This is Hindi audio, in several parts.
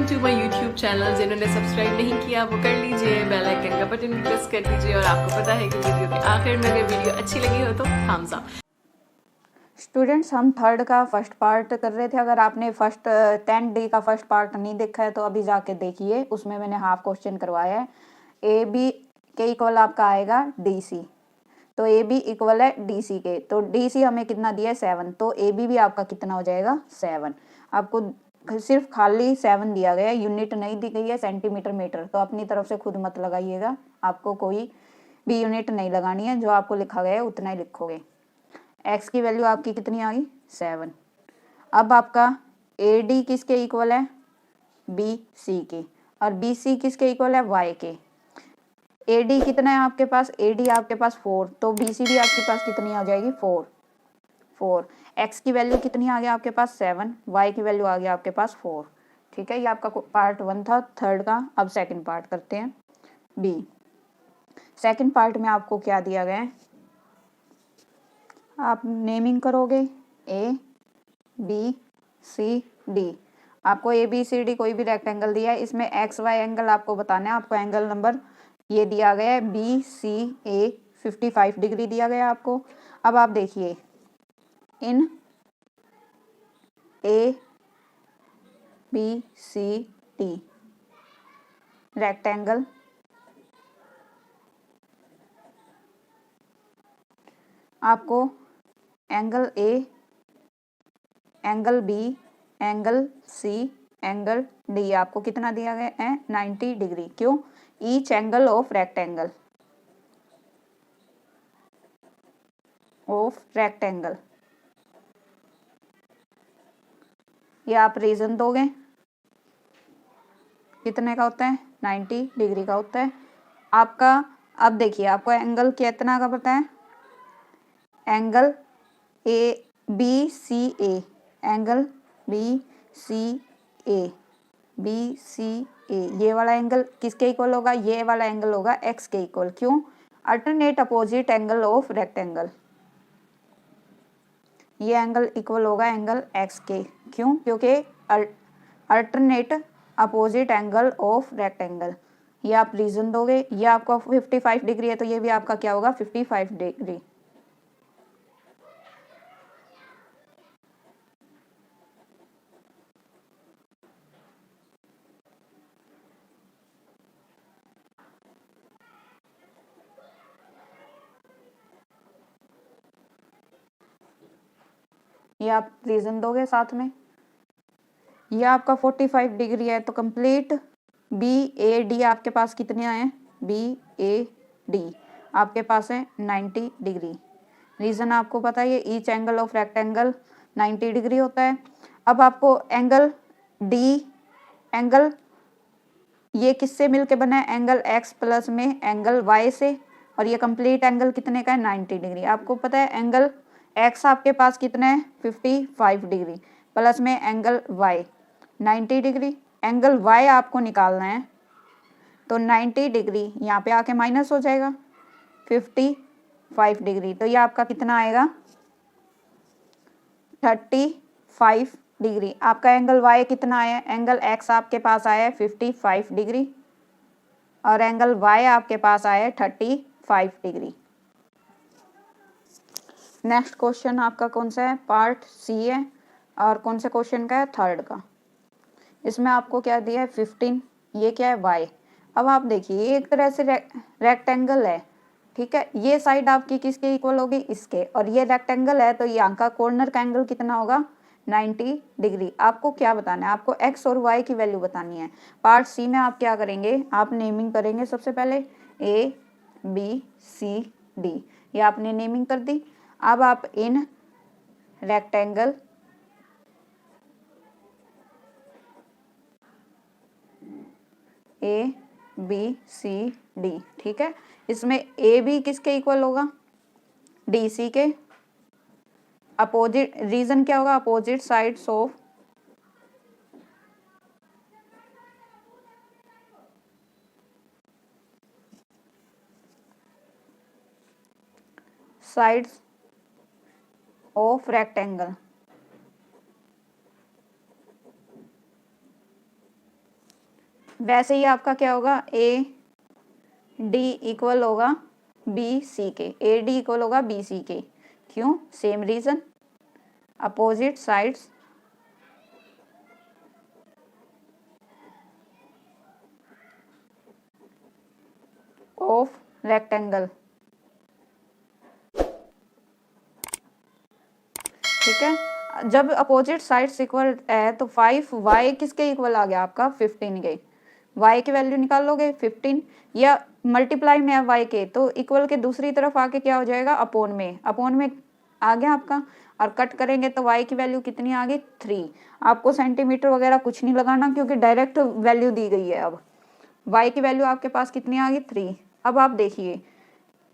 To my YouTube channel. जिन्होंने सब्सक्राइब नहीं किया वो कर लीजिए, बेल आइकन का बटन प्रेस कर दीजिए। और आपको पता है कि वीडियो के आखिर में अगर वीडियो अच्छी लगी हो तो थम्स अप। स्टूडेंट्स, हम थर्ड का फर्स्ट पार्ट कर रहे थे। अगर आपने फर्स्ट 10D का फर्स्ट पार्ट नहीं देखा है तो अभी जाके देखिए, उसमें मैंने हाफ क्वेश्चन करवाया है। ए बी के इक्वल आपका आएगा डी सी, तो ए बी इक्वल है डी सी के, तो डी सी हमें कितना दिया है 7, तो ए बी भी आपका कितना हो जाएगा 7। आपको सिर्फ खाली 7 दिया गया है, यूनिट नहीं दी गई है सेंटीमीटर मीटर, तो अपनी तरफ से खुद मत लगाइएगा, आपको कोई भी यूनिट नहीं लगानी है, जो आपको लिखा गया है उतना ही लिखोगे। एक्स की वैल्यू आपकी कितनी आ गई 7। अब आपका ए डी किसके इक्वल है बी सी के, और बी सी किसके इक्वल है वाई के। ए डी कितना है आपके पास, ए डी आपके पास 4, तो बी सी भी आपके पास कितनी आ जाएगी 4। एक्स की वैल्यू कितनी आ गई आपके पास 7, वाई की वैल्यू आ गई आपके पास 4। ठीक है, ये आपका पार्ट 1 था थर्ड का। अब सेकंड पार्ट करते हैं बी। सेकंड पार्ट में आपको क्या दिया गया है, आप नेमिंग करोगे ए बी सी डी। आपको ए बी सी डी कोई भी रेक्टेंगल दिया है, इसमें एक्स वाई एंगल आपको बताना है। आपको एंगल नंबर ये दिया गया है बी सी ए 55 डिग्री दिया गया है आपको। अब आप देखिए इन A B C D rectangle आपको angle A, angle B, angle C, angle D आपको कितना दिया गया है 90 डिग्री। क्यों, ईच एंगल ऑफ रेक्टेंगल ये आप रीजन दोगे कितने का होता है 90 डिग्री का होता है आपका। अब देखिए आपको एंगल कितना का पता है, angle A B C A, angle B C A, B C A, ये वाला एंगल किसके इक्वल होगा, ये वाला एंगल होगा एक्स के इक्वल। क्यों, alternate opposite angle of rectangle, ये एंगल इक्वल होगा एंगल एक्स के। क्यों, क्योंकि alternate opposite angle of rectangle. ये आप रीजन दोगे, ये आपका 55 डिग्री है तो ये भी आपका क्या होगा 55 डिग्री। ये आप रीजन दोगे साथ में। ये आपका 45 डिग्री है तो कंप्लीट बी ए डी आपके पास कितने आए हैं, बी ए डी आपके पास है 90 डिग्री। रीजन आपको पता है, each angle of rectangle 90 degree होता है। अब आपको एंगल डी, एंगल ये किससे मिलके बना है, एंगल एक्स प्लस में एंगल वाई से, और ये कंप्लीट एंगल कितने का है 90 डिग्री। आपको पता है एंगल एक्स आपके पास कितना है 55 डिग्री, प्लस में angle y 90 degree. Angle y आपको निकालना है तो 90 डिग्री यहाँ पे आके माइनस हो जाएगा 55 डिग्री, तो ये आपका कितना आएगा 35 डिग्री। आपका एंगल वाई कितना आया, एंगल एक्स आपके पास आया है 55 डिग्री और एंगल वाई आपके पास आया है 35 डिग्री। नेक्स्ट क्वेश्चन आपका कौन सा है, पार्ट सी है, और कौन से क्वेश्चन का है, थर्ड का। इसमें आपको क्या दिया है 15, ये क्या है वाई। अब आप देखिए एक तरह से रेक्टेंगल है, ठीक है, ये साइड आपकी किसके इक्वल होगी इसके, और ये रेक्टेंगल है तो यहाँ का कॉर्नर का एंगल कितना होगा 90 डिग्री। आपको क्या बताना है, आपको एक्स और वाई की वैल्यू बतानी है। पार्ट सी में आप क्या करेंगे, आप नेमिंग करेंगे सबसे पहले ए बी सी डी, ये आपने नेमिंग कर दी। अब आप in rectangle A B C D, ठीक है, इसमें ए बी किसके इक्वल होगा डी सी के। अपोजिट रीजन क्या होगा, opposite sides of sides of rectangle. वैसे ही आपका क्या होगा, ए डी इक्वल होगा बी सी के, ए डी इक्वल होगा बी सी के। क्यों? Same reason, opposite sides of rectangle. ठीक है, जब अपोजिट साइड्स इक्वल है तो 5y किसके इक्वल आ गया आपका, 15 के। y की वैल्यू निकाल लोगे 15, या मल्टीप्लाई में है y के तो इक्वल के दूसरी तरफ आके क्या हो जाएगा, अपोन में, अपोन में आ गया आपका, और कट करेंगे तो y की वैल्यू कितनी आ गई, 3। आपको सेंटीमीटर वगैरह कुछ नहीं लगाना क्योंकि डायरेक्ट वैल्यू दी गई है। अब y की वैल्यू आपके पास कितनी आ गई, 3। अब आप देखिए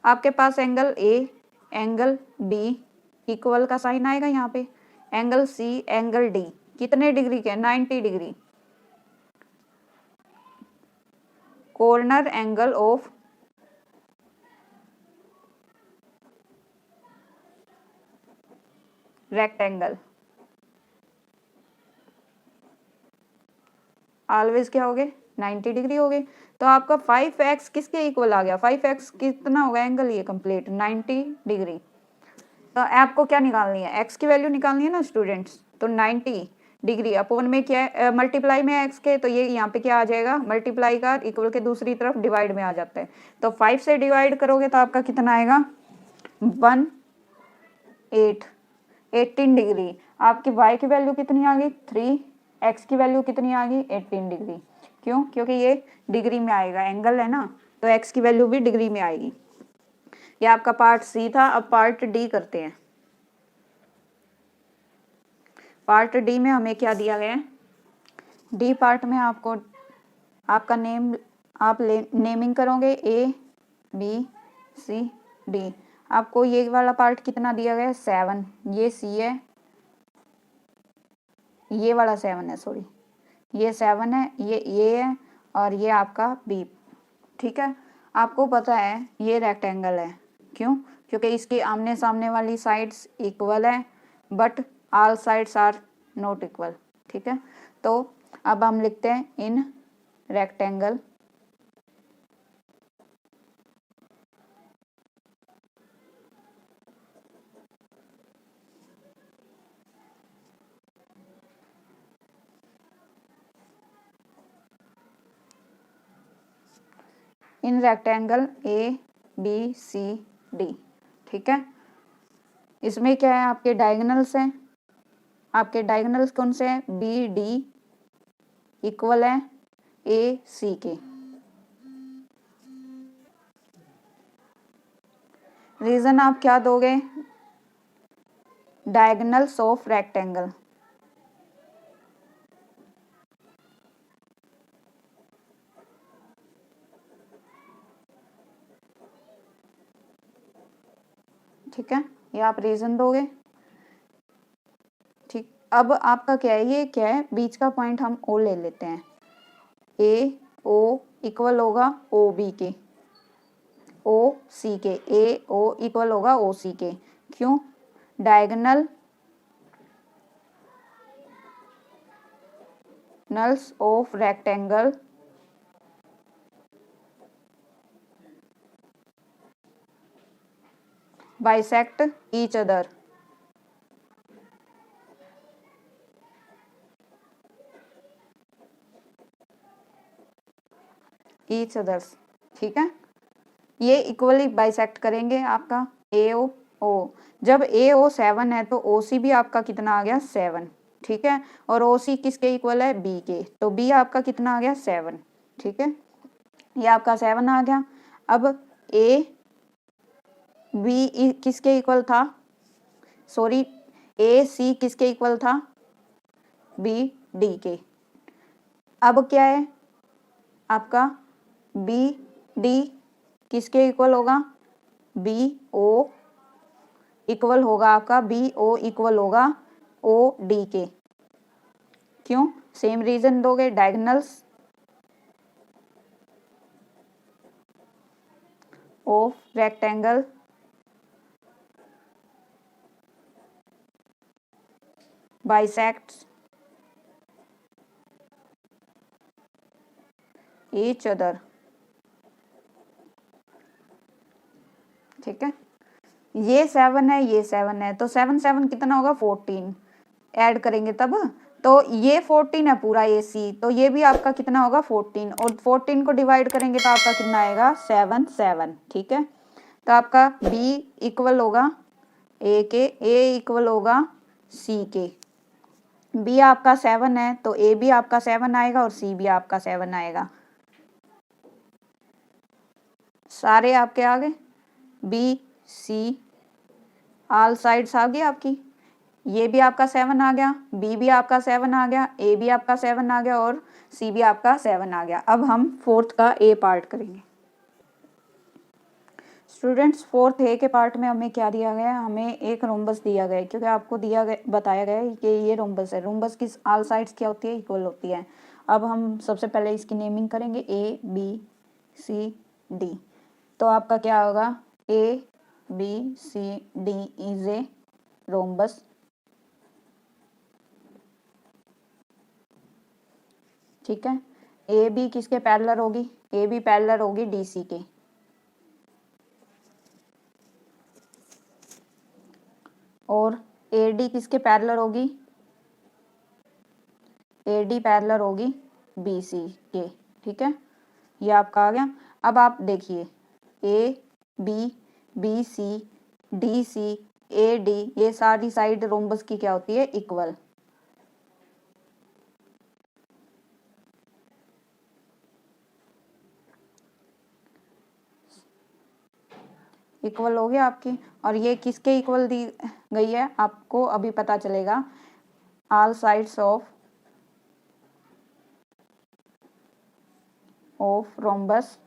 आपके पास angle A, angle B equal का साइन आएगा यहाँ पे, एंगल सी, एंगल डी कितने डिग्री के, 90 degree. Corner angle of rectangle always क्या हो गए, 90 डिग्री हो गए। तो आपका 5x किसके इक्वल आ गया, 5x कितना होगा एंगल, ये कंप्लीट 90 डिग्री। तो आपको क्या निकालनी है, x की वैल्यू निकालनी है ना स्टूडेंट्स, तो 90 डिग्री अपोन में क्या है, मल्टीप्लाई में x के, तो ये यहाँ पे क्या आ जाएगा, मल्टीप्लाई का इक्वल के दूसरी तरफ डिवाइड में आ जाता है। तो 5 से डिवाइड करोगे तो आपका कितना आएगा, 18 डिग्री। आपकी y की वैल्यू कितनी आ गई, 3, x की वैल्यू कितनी आ गई, 18 डिग्री। क्यों? क्योंकि ये डिग्री में आएगा, एंगल है ना, तो x की वैल्यू भी डिग्री में आएगी। ये आपका पार्ट सी था। अब पार्ट डी करते हैं। पार्ट डी में हमें क्या दिया गया है, डी पार्ट में आपको आपका नेम आप नेमिंग करोगे, ए बी सी डी। आपको ये वाला पार्ट कितना दिया गया है, 7। ये सी है, ये वाला 7 है, सॉरी ये 7 है, ये है, और ये आपका बी। ठीक है, आपको पता है ये रेक्टेंगल है। क्यों? क्योंकि इसकी आमने सामने वाली साइड्स इक्वल है, but all sides are not equal. ठीक है, तो अब हम लिखते हैं in rectangle in rectangle A B C D. ठीक है, इसमें क्या है, आपके डायगोनल्स हैं। आपके डायगोनल्स कौन से हैं, बी डी इक्वल है ए सी के। रीजन आप क्या दोगे, डायगोनल्स ऑफ रेक्टेंगल। ठीक है, ये आप रीजन दोगे। ठीक, अब आपका क्या है, ये क्या है, बीच का पॉइंट हम ओ ले लेते हैं। ए ओ इक्वल होगा ओ बी के, ओ सी के, ए ओ इक्वल होगा ओ सी के। क्यों? Diagonal nulls of rectangle bisect each other। each others। ठीक है, ये इक्वली बाइसेक्ट करेंगे आपका ए ओ। जब ए ओ 7 है तो ओ सी भी आपका कितना आ गया, 7। ठीक है, और ओ सी किसके इक्वल है, बी के, तो बी आपका कितना आ गया, 7। ठीक है, ये आपका 7 आ गया। अब ए बी किसके इक्वल था, सॉरी ए सी किसके इक्वल था, बी डी के। अब क्या है आपका, बी डी किसके इक्वल होगा, बी ओ इक्वल होगा आपका, बी ओ इक्वल होगा ओ डी के। क्यों? सेम रीजन दोगे, diagonals of rectangle bisects each other, ठीक है। ये 7 है, ये 7 है, तो 7 7 कितना होगा 14, ऐड करेंगे तब, तो ये 14 है पूरा AC, तो ये भी आपका कितना होगा 14, और 14 को डिवाइड करेंगे तो आपका कितना आएगा 7 7, ठीक है। तो आपका B इक्वल होगा A के, A इक्वल होगा C के। B आपका 7 है तो A भी आपका 7 आएगा और C भी आपका 7 आएगा। सारे आपके आ गए, B C ऑल साइड्स आ गई आपकी, ये भी आपका 7 आ गया, B भी आपका 7 आ गया, A भी आपका 7 आ गया और C भी आपका 7 आ गया। अब हम फोर्थ का A पार्ट करेंगे। स्टूडेंट्स फोर्थ A के पार्ट में हमें क्या दिया गया है, हमें एक रोम्बस दिया गया है, क्योंकि आपको दिया गया बताया गया है कि ये रोम्बस है। रोम्बस की ऑल साइड्स क्या होती है, इक्वल होती है। अब हम सबसे पहले इसकी नेमिंग करेंगे A B C D, तो आपका क्या होगा A B C D is a rhombus, ठीक है। ए बी किसके पैरेलल होगी, ए बी पैरेलल होगी DC के, और AD किसके पैरेलल होगी, AD पैरेलल होगी BC के, ठीक है। ये आपका आ गया। अब आप देखिए A B B C D C A D ये सारी साइड रोम्बस की क्या होती है, इक्वल। इक्वल हो गया आपकी, और ये किसके इक्वल दी गई है आपको अभी पता चलेगा। All sides of rhombus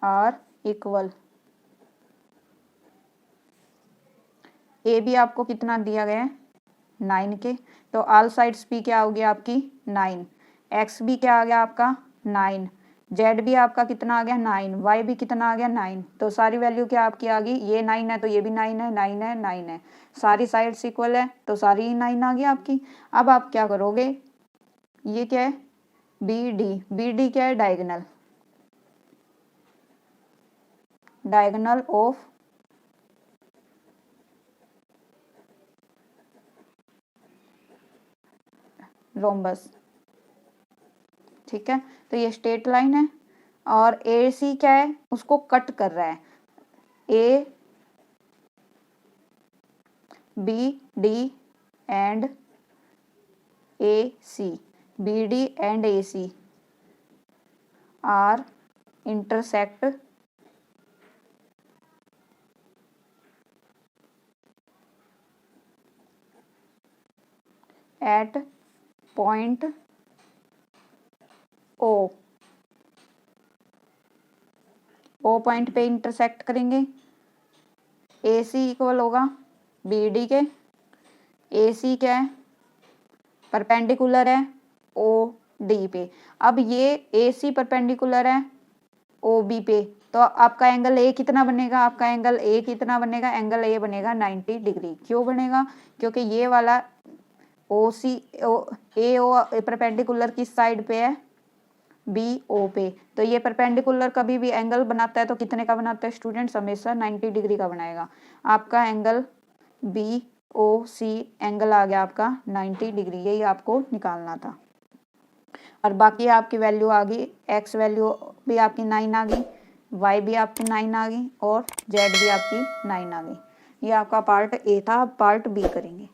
are equal. A भी आपको कितना दिया गया है 9 के, तो ऑल साइड्स भी क्या होगी आपकी 9, एक्स भी क्या आ गया आपका 9, जेड भी आपका कितना आ गया 9, वाई भी कितना आ गया 9, तो सारी वैल्यू क्या आपकी आ गई, ये 9 है तो ये भी 9 है, 9 है 9 है, सारी साइड्स इक्वल है तो सारी ही 9 आ गई आपकी। अब आप क्या करोगे, ये क्या है बी डी क्या है डायगोनल, डायगोनल ऑफ रोम्बस, ठीक है। तो ये स्ट्रेट लाइन है और AC क्या है, उसको कट कर रहा है, A B D and AC, BD and AC are intersect at point O point पे इंटरसेक्ट करेंगे। AC इक्वल होगा BD के, AC क्या है परपेंडिकुलर है OD पे। अब ये AC परपेंडिकुलर है OB पे, तो आपका एंगल A कितना बनेगा, आपका एंगल A कितना बनेगा, एंगल A बनेगा 90 डिग्री। क्यों बनेगा, क्योंकि ये वाला AO परपेंडिकुलर किस साइड पे है, BO पे, तो ये परपेंडिकुलर कभी भी एंगल बनाता है तो कितने का बनाता है स्टूडेंट्स, हमेशा 90 डिग्री का बनाएगा। आपका एंगल BOC एंगल आ गया आपका 90 डिग्री, यही आपको निकालना था। और बाकी आपकी वैल्यू आ गई, एक्स वैल्यू भी आपकी 9 आ गई, वाई भी आपकी 9 आ गई और जेड भी आपकी 9 आ गई। ये आपका पार्ट A था। अब पार्ट B करेंगे।